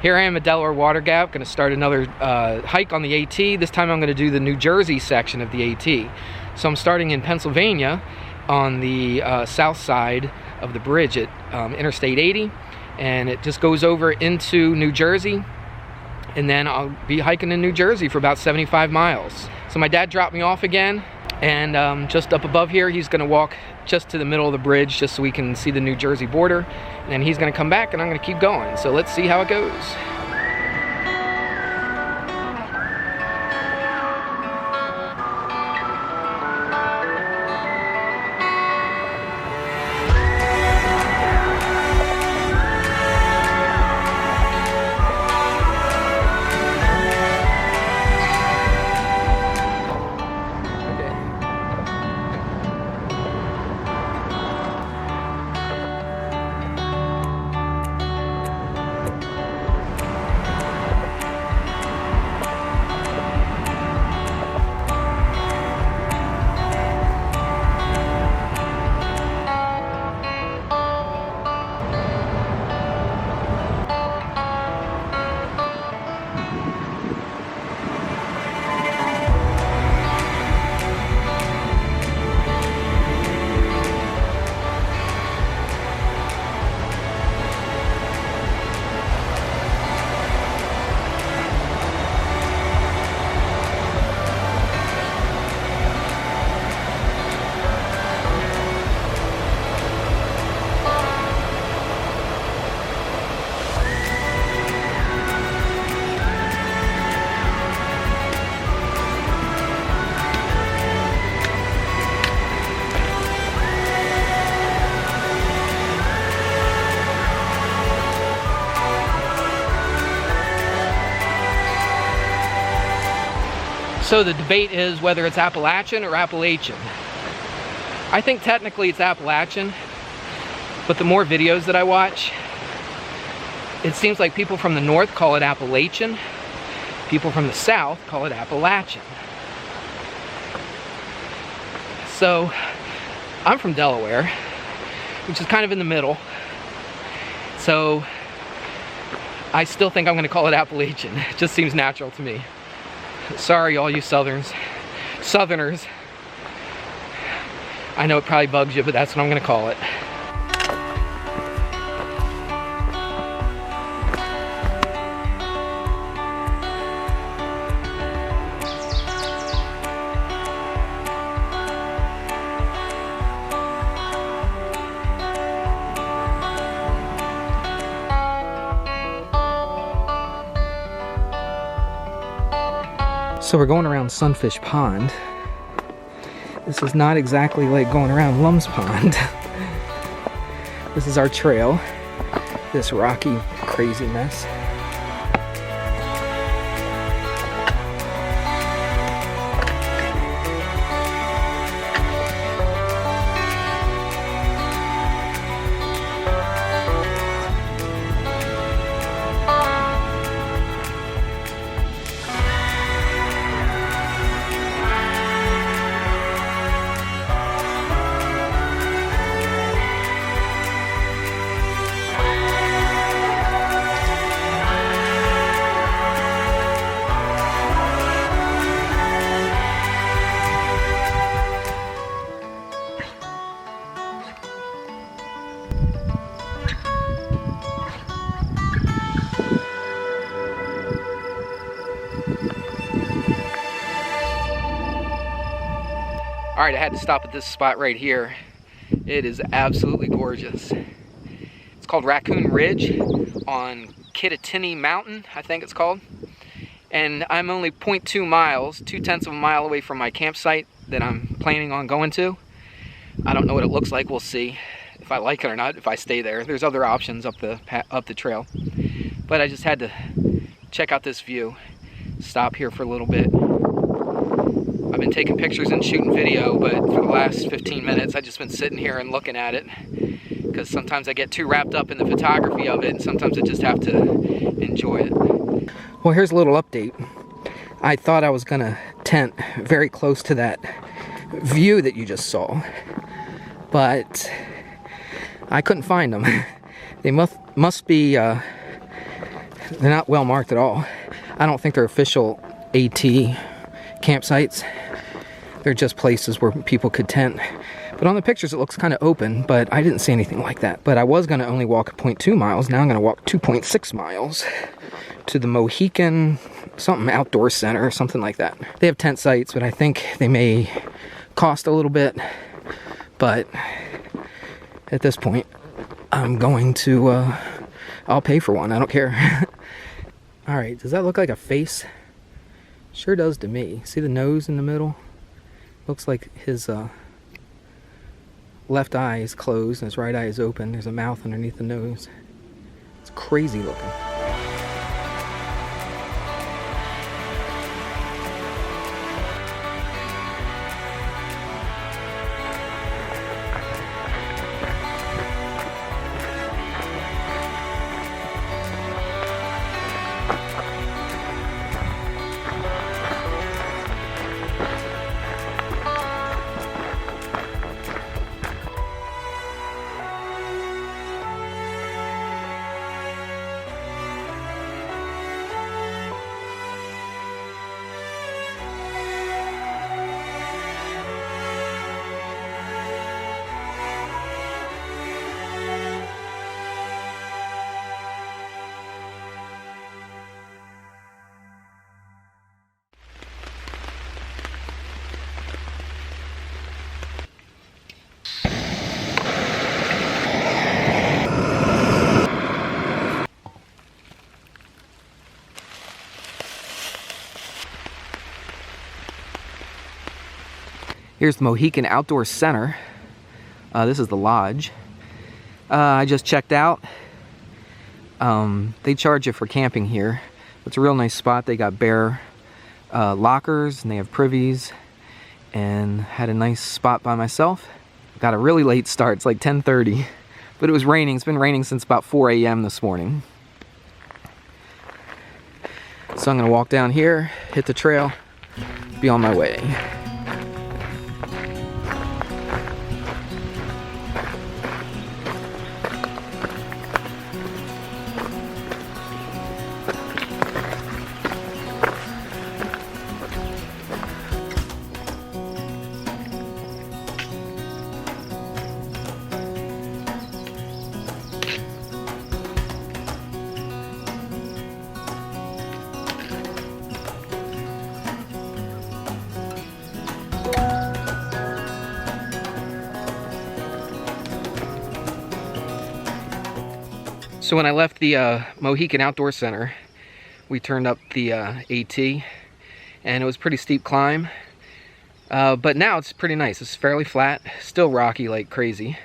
Here I am at Delaware Water Gap, going to start another hike on the AT. This time I'm going to do the New Jersey section of the AT. So I'm starting in Pennsylvania on the south side of the bridge at Interstate 80, and it just goes over into New Jersey, and then I'll be hiking in New Jersey for about 75 miles. So my dad dropped me off again, and just up above here he's going to walk just to the middle of the bridge just so we can see the New Jersey border, and then he's going to come back and I'm going to keep going. So let's see how it goes. So the debate is whether it's Appalachian or Appalachian. I think technically it's Appalachian, but the more videos that I watch, it seems like people from the north call it Appalachian, people from the south call it Appalachian. So I'm from Delaware, which is kind of in the middle, so I still think I'm going to call it Appalachian. It just seems natural to me. Sorry, all you Southerners. I know it probably bugs you, but that's what I'm going to call it. So we're going around Sunfish Pond. This is not exactly like going around Lum's Pond. This is our trail, this rocky, crazy mess. Alright, I had to stop at this spot right here. It is absolutely gorgeous. It's called Raccoon Ridge on Kittatinny Mountain, I think it's called. And I'm only 0.2 miles, 2/10 of a mile away from my campsite that I'm planning on going to. I don't know what it looks like, we'll see if I like it or not, if I stay there. There's other options up the trail. But I just had to check out this view, stop here for a little bit. I've been taking pictures and shooting video, but for the last 15 minutes I've just been sitting here and looking at it, because sometimes I get too wrapped up in the photography of it and sometimes I just have to enjoy it. Well, here's a little update. I thought I was gonna tent very close to that view that you just saw, but I couldn't find them. They must be They're not well marked at all. I don't think they're official AT campsites. They're just places where people could tent. But on the pictures it looks kind of open, but I didn't see anything like that. But I was going to only walk 0.2 miles. Now I'm going to walk 2.6 miles to the Mohican something outdoor center or something like that. They have tent sites, but I think they may cost a little bit. But at this point, I'm going to, I'll pay for one. I don't care. All right, does that look like a face? Sure does to me. See the nose in the middle? Looks like his left eye is closed and his right eye is open. There's a mouth underneath the nose. It's crazy looking. Here's the Mohican Outdoor Center. This is the lodge. I just checked out. They charge you for camping here. It's a real nice spot. They got bare lockers and they have privies, and had a nice spot by myself. Got a really late start. It's like 10:30, but it was raining. It's been raining since about 4 a.m. this morning. So I'm gonna walk down here, hit the trail, be on my way. So when I left the Mohican Outdoor Center, we turned up the AT, and it was a pretty steep climb. But now it's pretty nice. It's fairly flat, still rocky like crazy.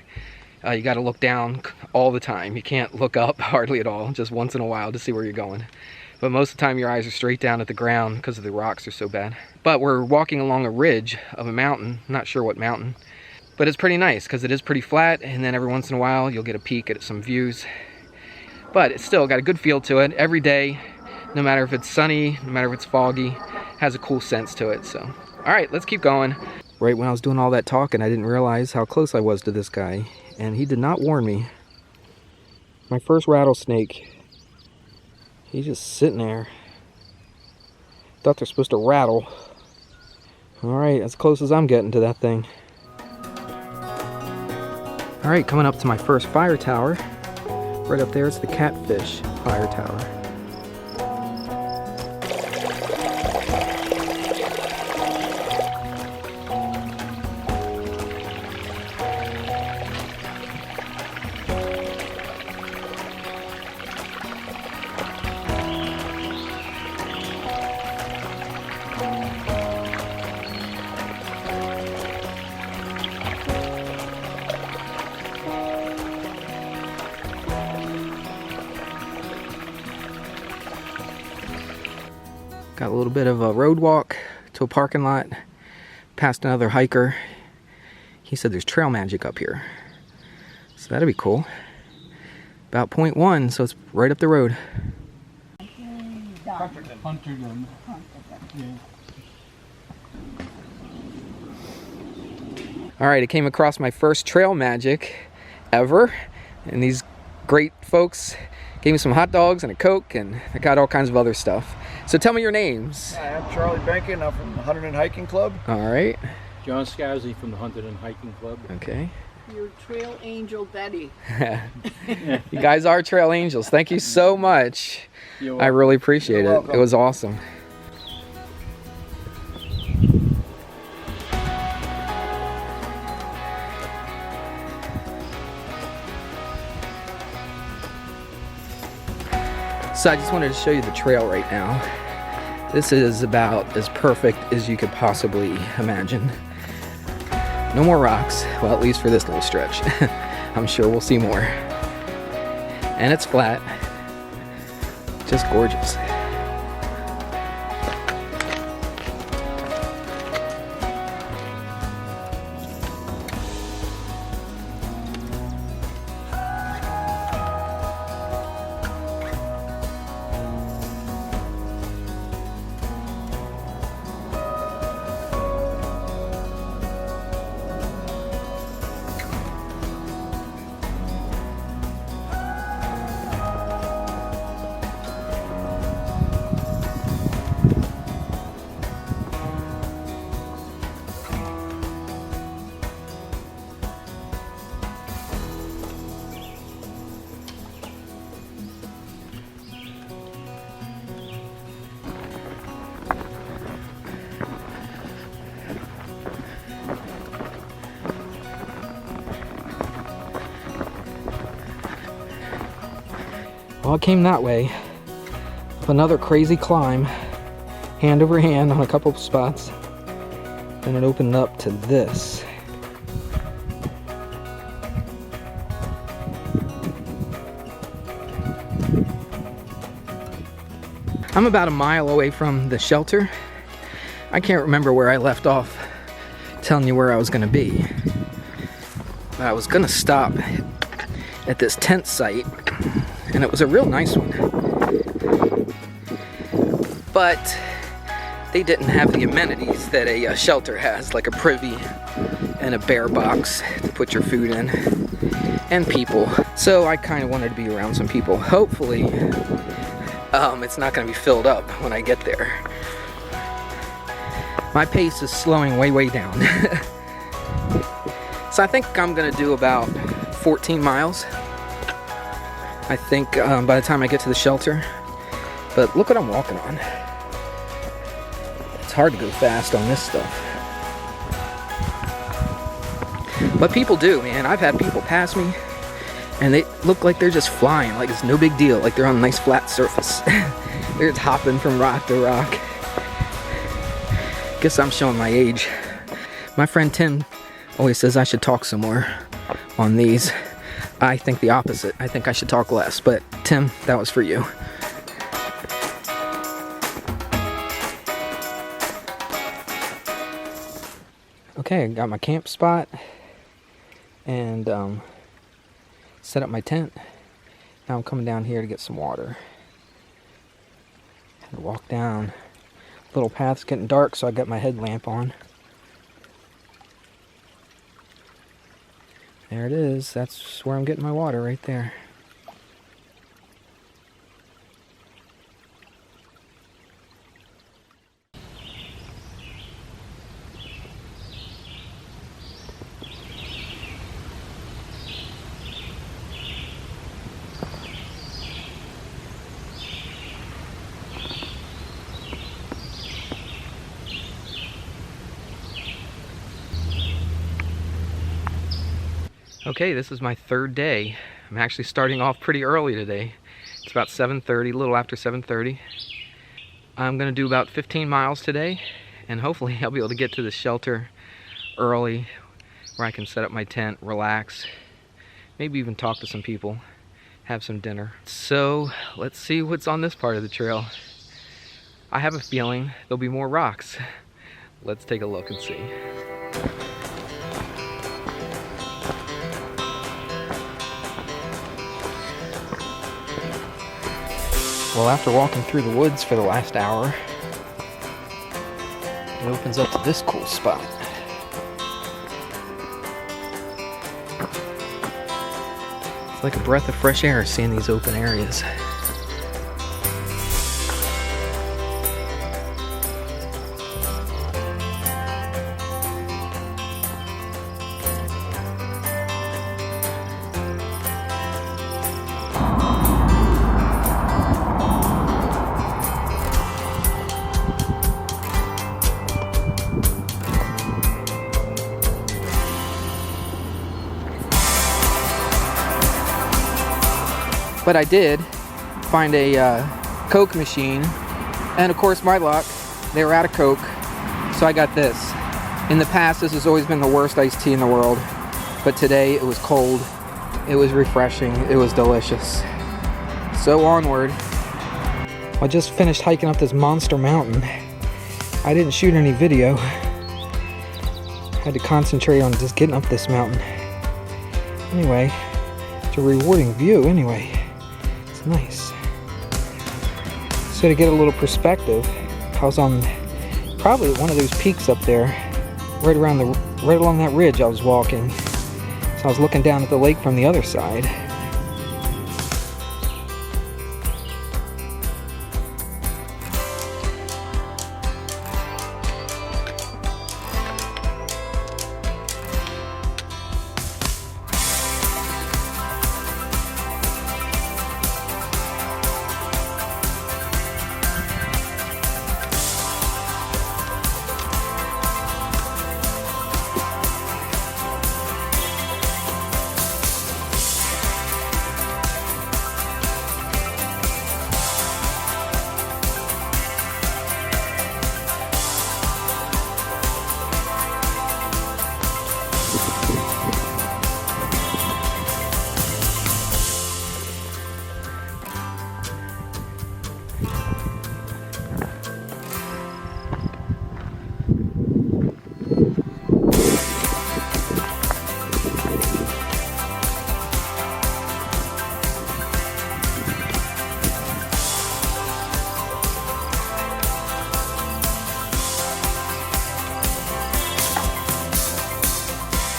You got to look down all the time. You can't look up hardly at all, just once in a while to see where you're going. But most of the time your eyes are straight down at the ground because of the rocks are so bad. But we're walking along a ridge of a mountain, not sure what mountain. But it's pretty nice because it is pretty flat, and then every once in a while you'll get a peek at some views. But it's still got a good feel to it. Every day, no matter if it's sunny, no matter if it's foggy, has a cool sense to it. So, all right, let's keep going. Right when I was doing all that talking, I didn't realize how close I was to this guy, and he did not warn me. My first rattlesnake. He's just sitting there. Thought they're supposed to rattle. All right, as close as I'm getting to that thing. All right, coming up to my first fire tower. Right up there, it's the Catfish Fire Tower. Got a little bit of a road walk to a parking lot, past another hiker. He said there's trail magic up here, so that'll be cool. About 0.1, so it's right up the road. Alright, I came across my first trail magic ever, and these great folks gave Gave me some hot dogs and a Coke, and I got all kinds of other stuff. So tell me your names. Hi, I'm Charlie Benkin. I'm from the Hunting and Hiking Club. All right. John Scazzi from the Hunting and Hiking Club. Okay. Your trail angel Betty. You guys are trail angels. Thank you so much. I really appreciate it. It was awesome. So I just wanted to show you the trail right now. This is about as perfect as you could possibly imagine. No more rocks, well, at least for this little stretch. I'm sure we'll see more. And it's flat, just gorgeous. Well, it came that way. Up another crazy climb, hand over hand on a couple of spots. Then it opened up to this. I'm about a mile away from the shelter. I can't remember where I left off telling you where I was gonna be. But I was gonna stop at this tent site, and it was a real nice one. But they didn't have the amenities that a shelter has, like a privy and a bear box to put your food in, and people. So I kind of wanted to be around some people. Hopefully, it's not going to be filled up when I get there. My pace is slowing way down. So I think I'm going to do about 14 miles. I think by the time I get to the shelter. But look what I'm walking on. It's hard to go fast on this stuff. But people do, man. I've had people pass me and they look like they're just flying, like it's no big deal, like they're on a nice flat surface. They're just hopping from rock to rock. Guess I'm showing my age. My friend Tim always says I should talk some more on these. I think the opposite. I think I should talk less, but Tim, that was for you. Okay, I got my camp spot and set up my tent. Now I'm coming down here to get some water. And walk down. Little path's getting dark, so I got my headlamp on. There it is. That's where I'm getting my water, right there. Okay, this is my third day. I'm actually starting off pretty early today. It's about 7:30, a little after 7:30. I'm gonna do about 15 miles today, and hopefully I'll be able to get to the shelter early where I can set up my tent, relax, maybe even talk to some people, have some dinner. So let's see what's on this part of the trail. I have a feeling there'll be more rocks. Let's take a look and see. Well, after walking through the woods for the last hour, it opens up to this cool spot. It's like a breath of fresh air seeing these open areas. But I did find a Coke machine, and of course my luck, they were out of Coke, so I got this. In the past, this has always been the worst iced tea in the world, but today it was cold, it was refreshing, it was delicious. So onward. I just finished hiking up this monster mountain. I didn't shoot any video. Had to concentrate on just getting up this mountain. Anyway, it's a rewarding view anyway. It's nice. So to get a little perspective, I was on probably one of those peaks up there, right along that ridge I was walking. So I was looking down at the lake from the other side.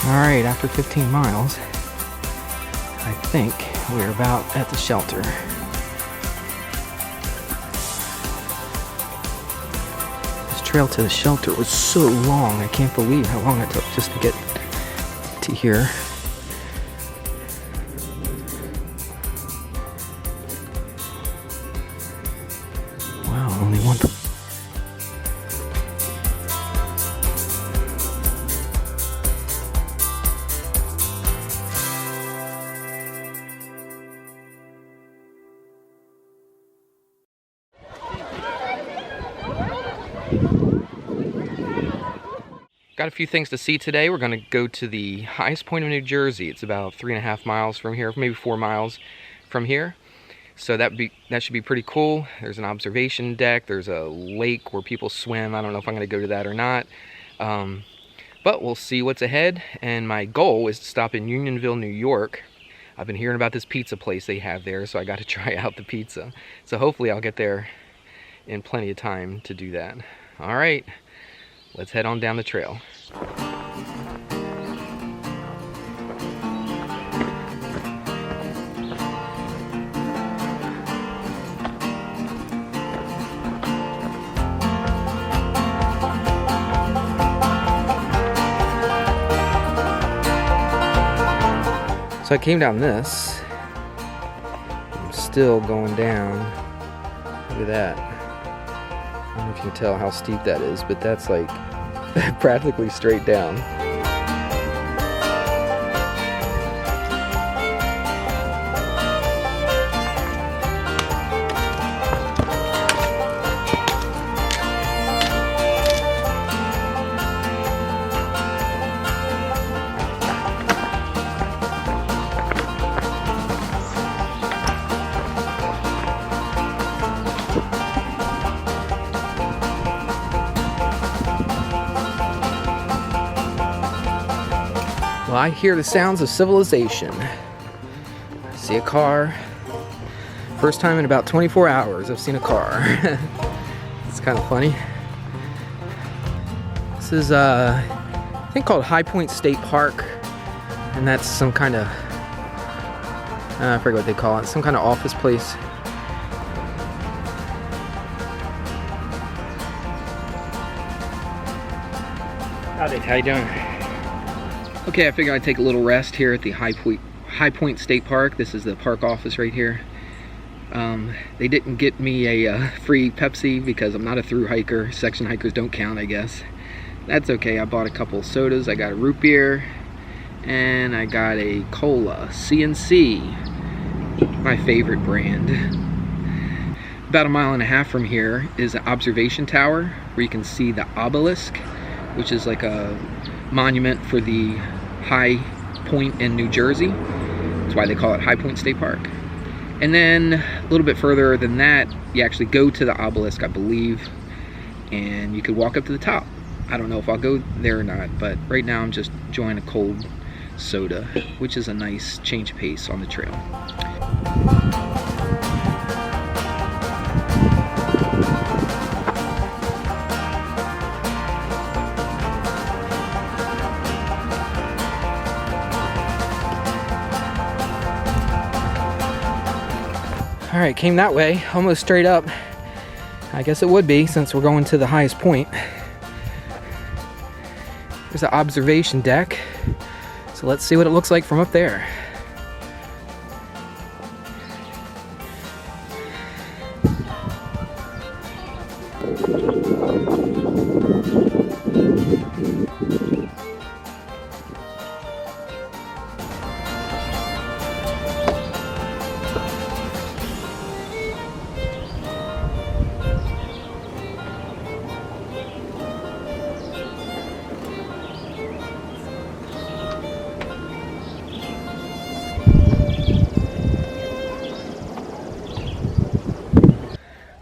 Alright, after 15 miles, I think we're about at the shelter. This trail to the shelter was so long, I can't believe how long it took just to get to here. Wow, only one. Got a few things to see today. We're going to go to the highest point of New Jersey. It's about 3.5 miles from here, maybe 4 miles from here. So that should be pretty cool. There's an observation deck. There's a lake where people swim. I don't know if I'm going to go to that or not. But we'll see what's ahead. And my goal is to stop in Unionville, New York. I've been hearing about this pizza place they have there, so I got to try out the pizza. So hopefully I'll get there in plenty of time to do that. All right. Let's head on down the trail. So I came down this. I'm still going down. Look at that. I don't know if you can tell how steep that is, but that's like practically straight down. Well, I hear the sounds of civilization. I see a car. First time in about 24 hours I've seen a car. It's kind of funny. This is I think called High Point State Park, and that's some kind of I forget what they call it. Some kind of office place. Howdy, how you doing? Okay, I figured I'd take a little rest here at the High Point State Park. This is the park office right here. They didn't get me a free Pepsi because I'm not a through hiker. Section hikers don't count, I guess. That's okay. I bought a couple sodas. I got a root beer and I got a cola, CNC, my favorite brand. About 1.5 miles from here is an observation tower where you can see the obelisk, which is like a monument for the High Point in New Jersey. That's why they call it High Point State Park. And then a little bit further than that, you actually go to the obelisk, I believe, and you could walk up to the top. I don't know if I'll go there or not, but right now I'm just enjoying a cold soda, which is a nice change of pace on the trail. All right, came that way, almost straight up. I guess it would be since we're going to the highest point. There's an observation deck. So let's see what it looks like from up there.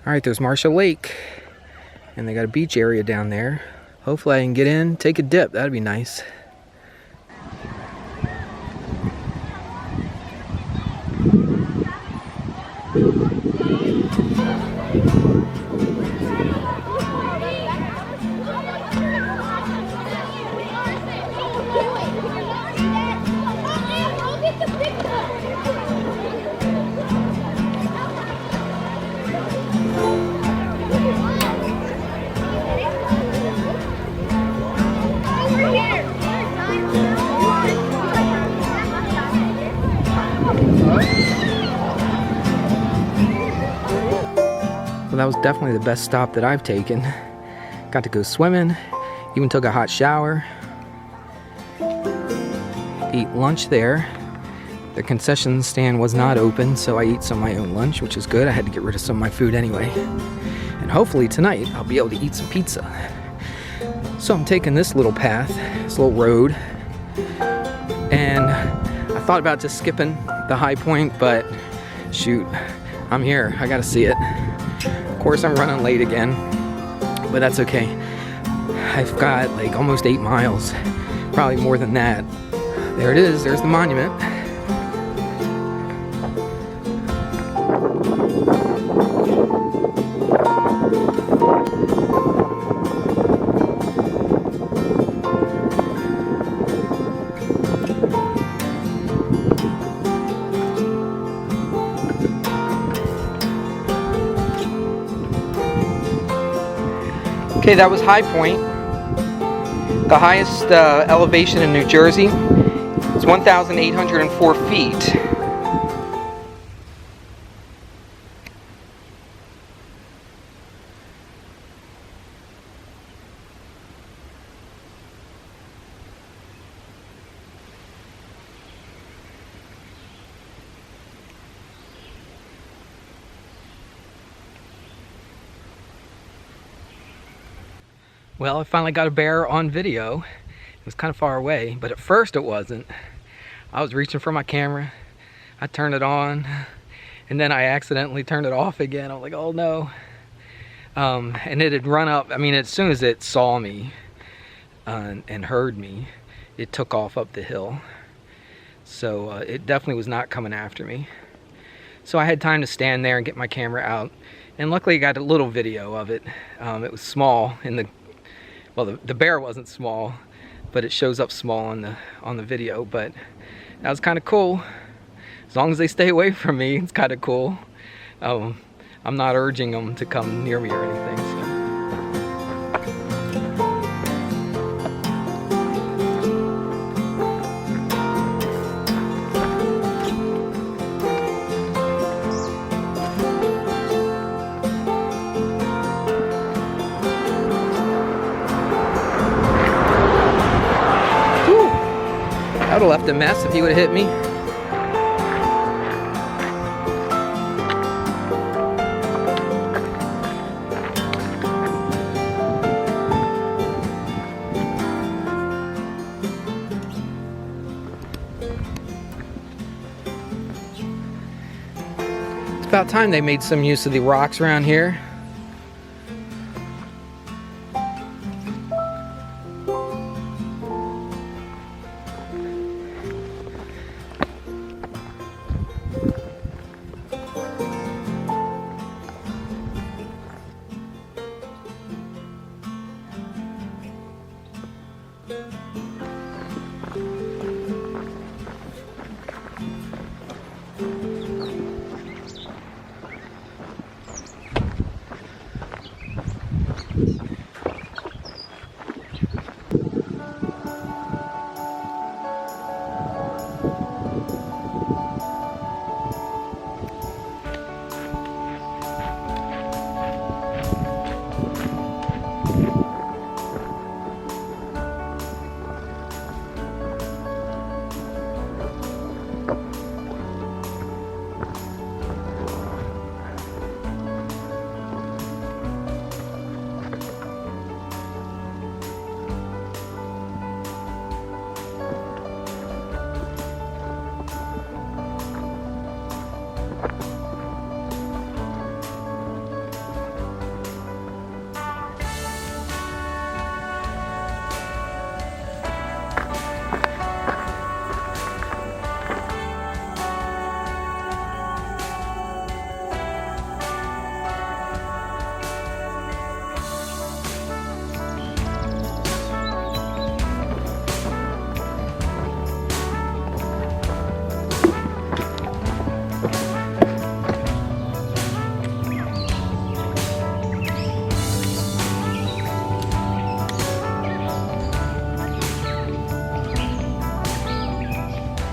All right, there's Marshall Lake, and they got a beach area down there. Hopefully I can get in, take a dip. That'd be nice. That was definitely the best stop that I've taken. Got to go swimming, even took a hot shower, eat lunch there. The concession stand was not open, so I ate some of my own lunch, which is good. I had to get rid of some of my food anyway. And hopefully tonight I'll be able to eat some pizza. So I'm taking this little path, this little road, and I thought about just skipping the high point, but shoot, I'm here, I gotta see it. Of course I'm running late again, but that's okay. I've got like almost 8 miles, probably more than that. There it is, there's the monument. Okay, that was High Point, the highest elevation in New Jersey. It's 1,804 feet. Well, I finally got a bear on video. It was kind of far away, but at first it wasn't. I was reaching for my camera. I turned it on, and then I accidentally turned it off again. I was like, oh no. And it had run up. I mean, as soon as it saw me and heard me, it took off up the hill. So it definitely was not coming after me. So I had time to stand there and get my camera out. And luckily I got a little video of it. It was small in the, well, the bear wasn't small, but it shows up small on the video. But that was kind of cool. as long as they stay away from me, it's kind of cool. I'm not urging them to come near me or anything. So. I would have left a mess if he would have hit me. It's about time they made some use of the rocks around here.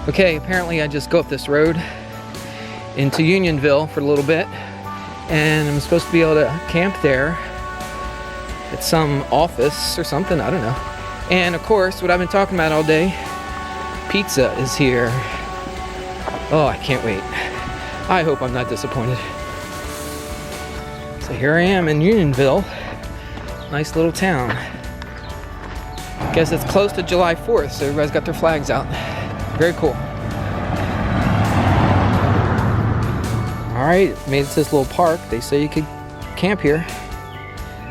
Okay, apparently I just go up this road into Unionville for a little bit, and I'm supposed to be able to camp there at some office or something, I don't know. And of course, what I've been talking about all day, pizza is here. Oh, I can't wait. I hope I'm not disappointed. So here I am in Unionville, nice little town. Guess it's close to July 4th, so everybody's got their flags out. Very cool. Alright, made it to this little park. They say you could camp here.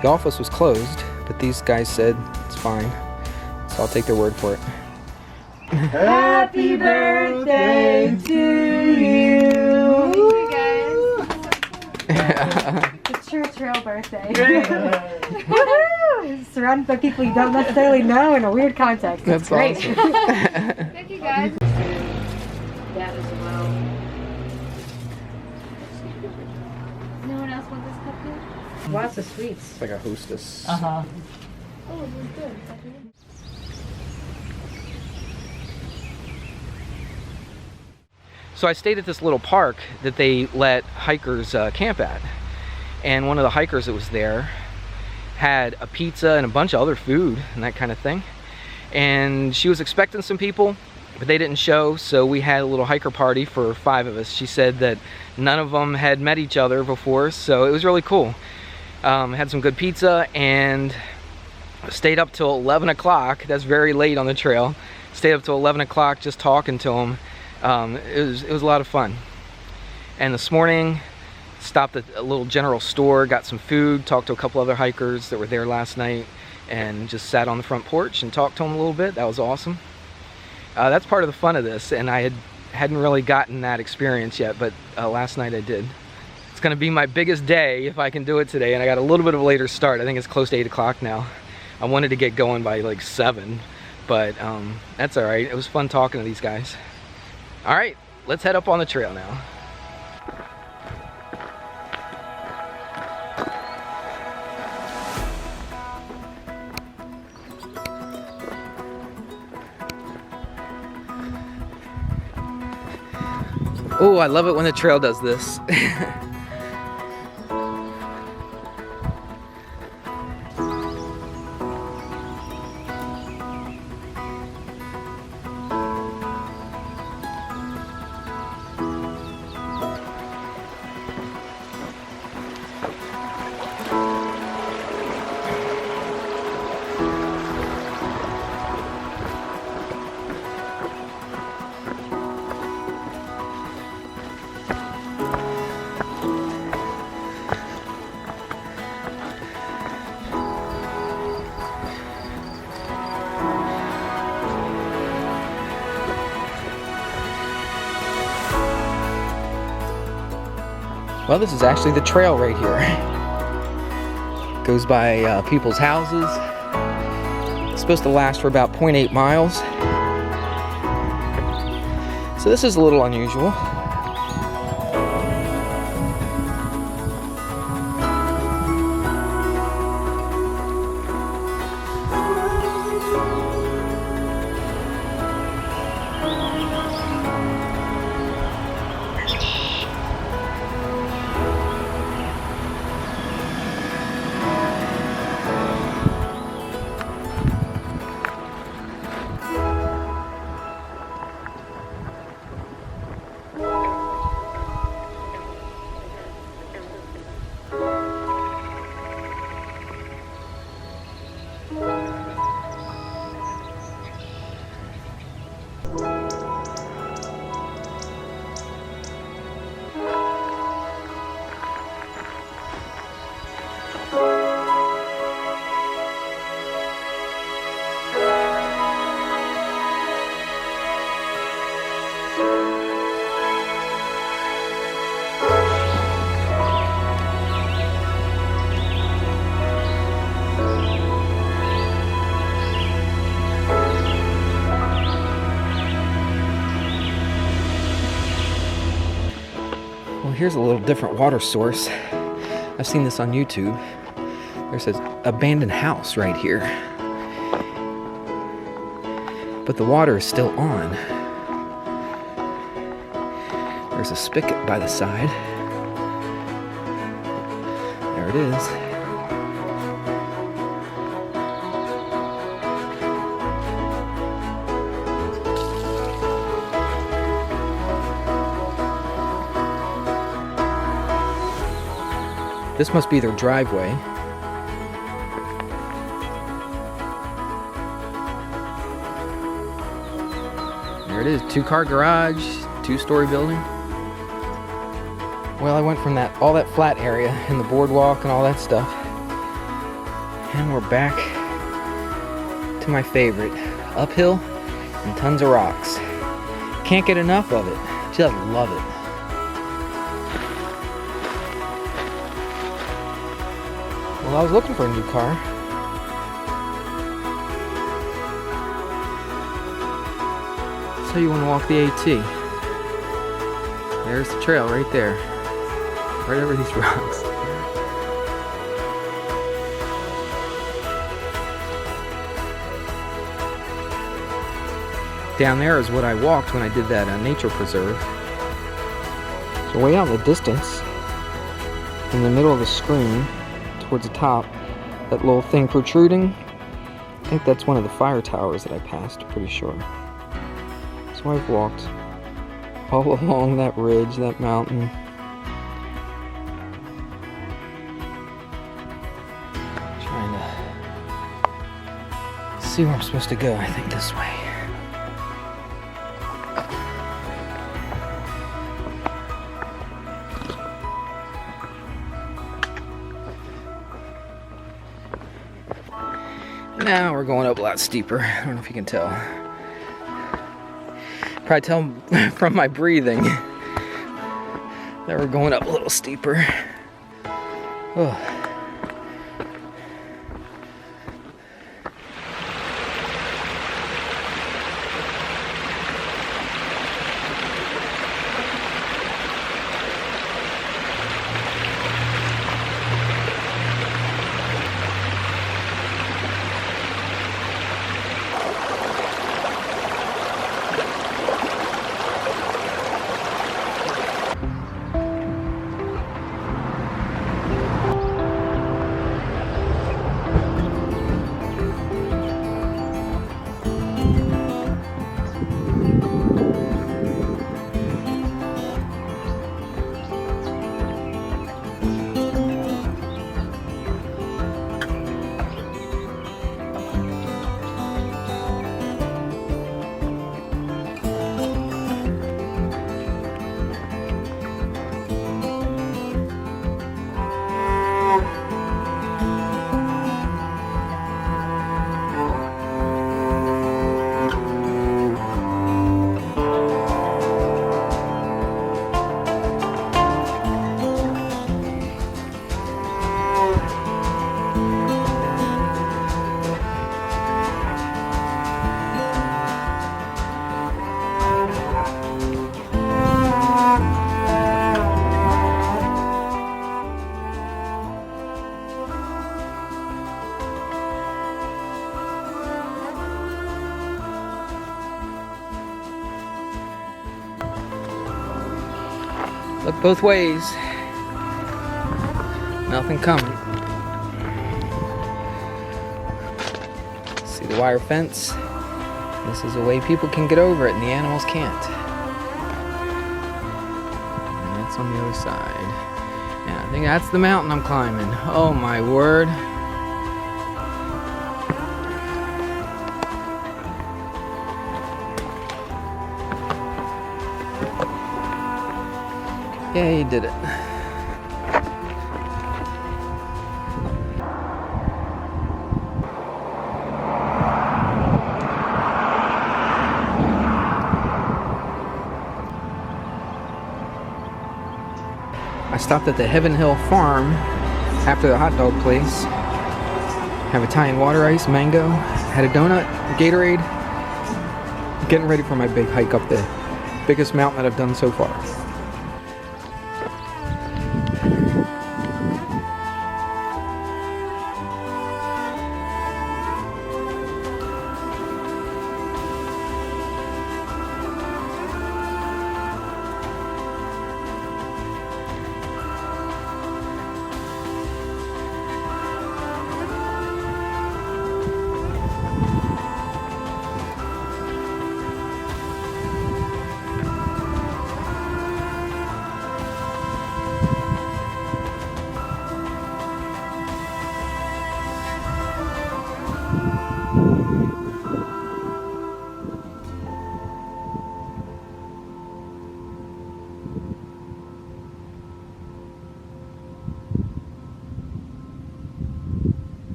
The office was closed, but these guys said it's fine. So I'll take their word for it. Happy birthday to you! It's your trail birthday. Woohoo! Surrounded by people you don't necessarily know in a weird context. That's great. awesome. Thank you guys. That as well. No one else want this cupcake? Lots of sweets. It's like a hostess. Uh-huh. Oh, it was good. So I stayed at this little park that they let hikers camp at. And one of the hikers that was there had a pizza and a bunch of other food and that kind of thing. And she was expecting some people, but they didn't show, so we had a little hiker party for 5 of us. She said that none of them had met each other before, so it was really cool. Had some good pizza and stayed up till 11 o'clock. That's very late on the trail. Stayed up till 11 o'clock just talking to them. It was a lot of fun. And this morning, stopped at a little general store, got some food, talked to a couple other hikers that were there last night, and just sat on the front porch and talked to them a little bit. That was awesome. That's part of the fun of this, and I hadn't really gotten that experience yet, but last night I did. It's gonna be my biggest day if I can do it today, and I got a little bit of a later start. I think it's close to 8 o'clock now. I wanted to get going by like 7, but that's all right. It was fun talking to these guys. All right, let's head up on the trail now. Oh, I love it when the trail does this. Well, this is actually the trail right here. Goes by people's houses. It's supposed to last for about 0.8 miles. So this is a little unusual. Here's a little different water source. I've seen this on YouTube. There's an abandoned house right here, but the water is still on. There's a spigot by the side. There it is. This must be their driveway. There it is, 2-car garage, 2-story building. Well, I went from all that flat area and the boardwalk and all that stuff, and we're back to my favorite, uphill and tons of rocks. Can't get enough of it, just love it. Well, I was looking for a new car. So you want to walk the AT. There's the trail right there. Right over these rocks. Down there is what I walked when I did that nature preserve. So way out in the distance, in the middle of the screen, towards the top, that little thing protruding, I think that's one of the fire towers that I passed, pretty sure. So I've walked all along that ridge, that mountain. Trying to see where I'm supposed to go. I think this way. Now we're going up a lot steeper. I don't know if you can tell. Probably tell from my breathing that we're going up a little steeper. Oh. Look both ways. Nothing coming. See the wire fence? This is a way people can get over it and the animals can't. And that's on the other side. Yeah, I think that's the mountain I'm climbing. Oh my word. Yeah, he did it. I stopped at the Heaven Hill Farm after the hot dog place. Have Italian water ice, mango, had a donut, Gatorade. Getting ready for my big hike up the biggest mountain that I've done so far.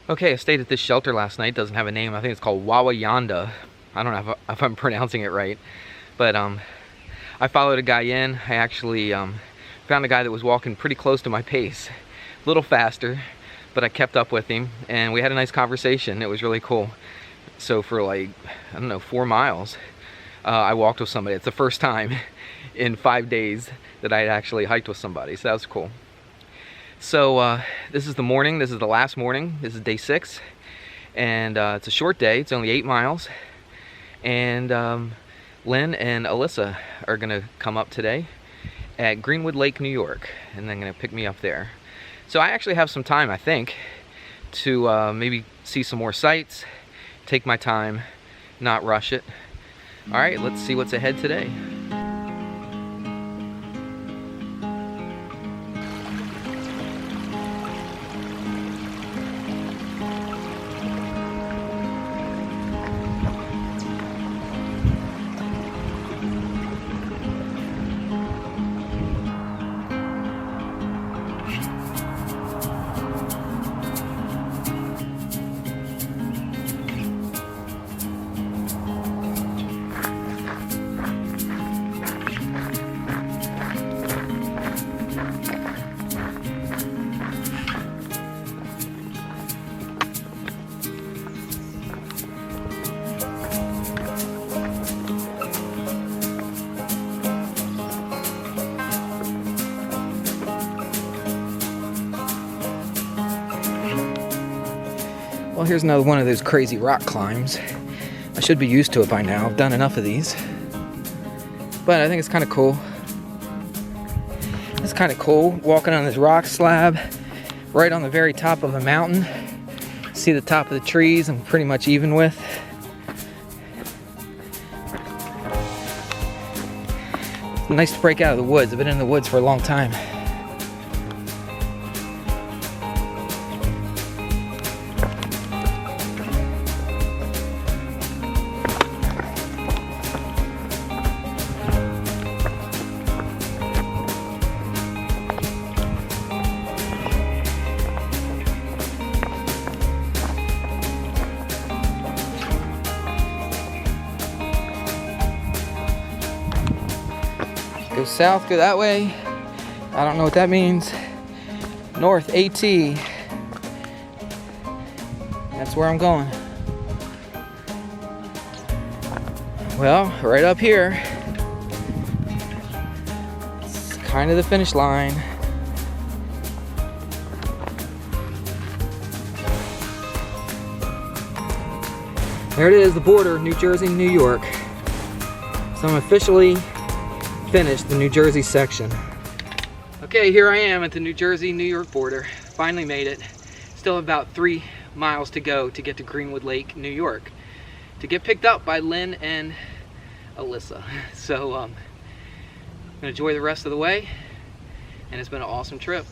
Okay, I stayed at this shelter last night. It doesn't have a name. I think it's called Wawayanda. I don't know if I'm pronouncing it right. But I followed a guy in. I actually found a guy that was walking pretty close to my pace. A little faster, but I kept up with him. And we had a nice conversation. It was really cool. So for like, I don't know, 4 miles, I walked with somebody. It's the first time in 5 days that I had actually hiked with somebody. So that was cool. So this is the morning. This is the last morning. This is day 6, and it's a short day. It's only 8 miles, and Lynn and Alyssa are gonna come up today at Greenwood Lake, New York, and they're gonna pick me up there. So I actually have some time, I think, to maybe see some more sights, take my time, not rush it. All right, let's see what's ahead today. Well, here's another one of those crazy rock climbs. I should be used to it by now. I've done enough of these. But I think it's kind of cool. It's kind of cool walking on this rock slab right on the very top of a mountain. See the top of the trees I'm pretty much even with. It's nice to break out of the woods. I've been in the woods for a long time. Go south, go that way. I don't know what that means. North, AT. That's where I'm going. Well, right up here. It's kind of the finish line. There it is, the border, New Jersey, New York. So I'm officially finished the New Jersey section. Okay, here I am at the New Jersey, New York border. Finally made it. Still about 3 miles to go to get to Greenwood Lake, New York, to get picked up by Lynn and Alyssa. So I'm gonna enjoy the rest of the way, and it's been an awesome trip.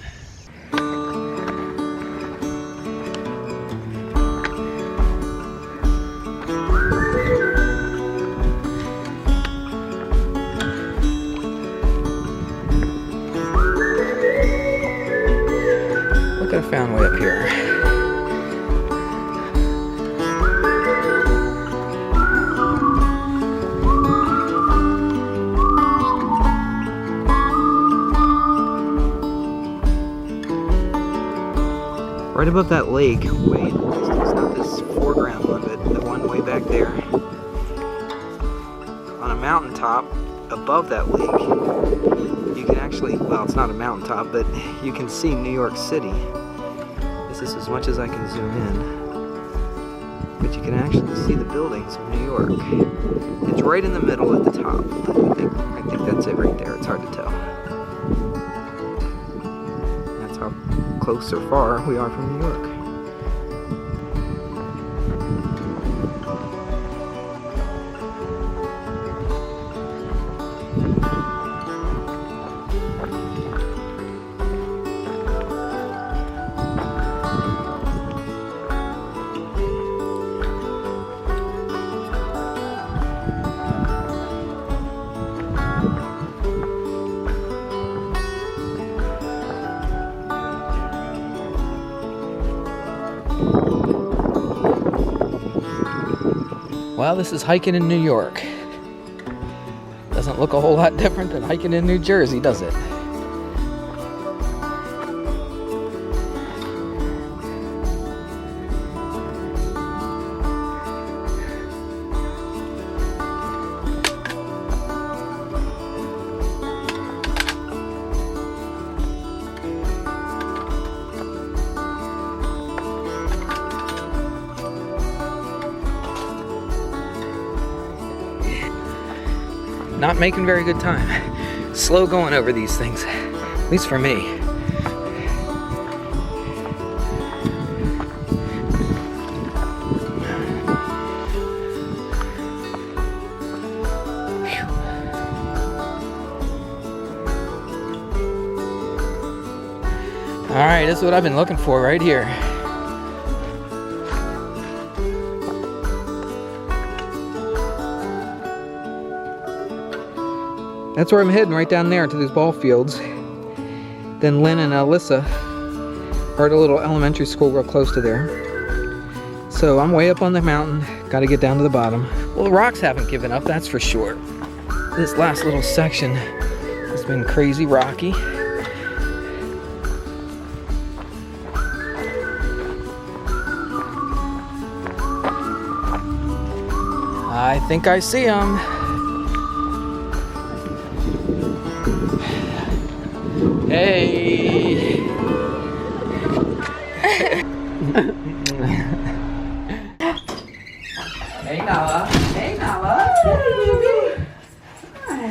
Look, I found way up here. Right above that lake, wait, it's not this foreground one, but the one way back there. On a mountaintop above that lake, you can actually, well, it's not a mountaintop, but you can see New York City. This is as much as I can zoom in. But you can actually see the buildings of New York. It's right in the middle at the top. I think that's it right there. It's hard to tell. That's how close or far we are from New York. Well, this is hiking in New York. Doesn't look a whole lot different than hiking in New Jersey, does it? Not making very good time. Slow going over these things, at least for me. All right, this is what I've been looking for right here. That's where I'm heading, right down there to these ball fields. Then Lynn and Alyssa are at a little elementary school real close to there. So I'm way up on the mountain, gotta get down to the bottom. Well, the rocks haven't given up, that's for sure. This last little section has been crazy rocky. I think I see them. Hey! Hey Nala. Hey Nala. Hi.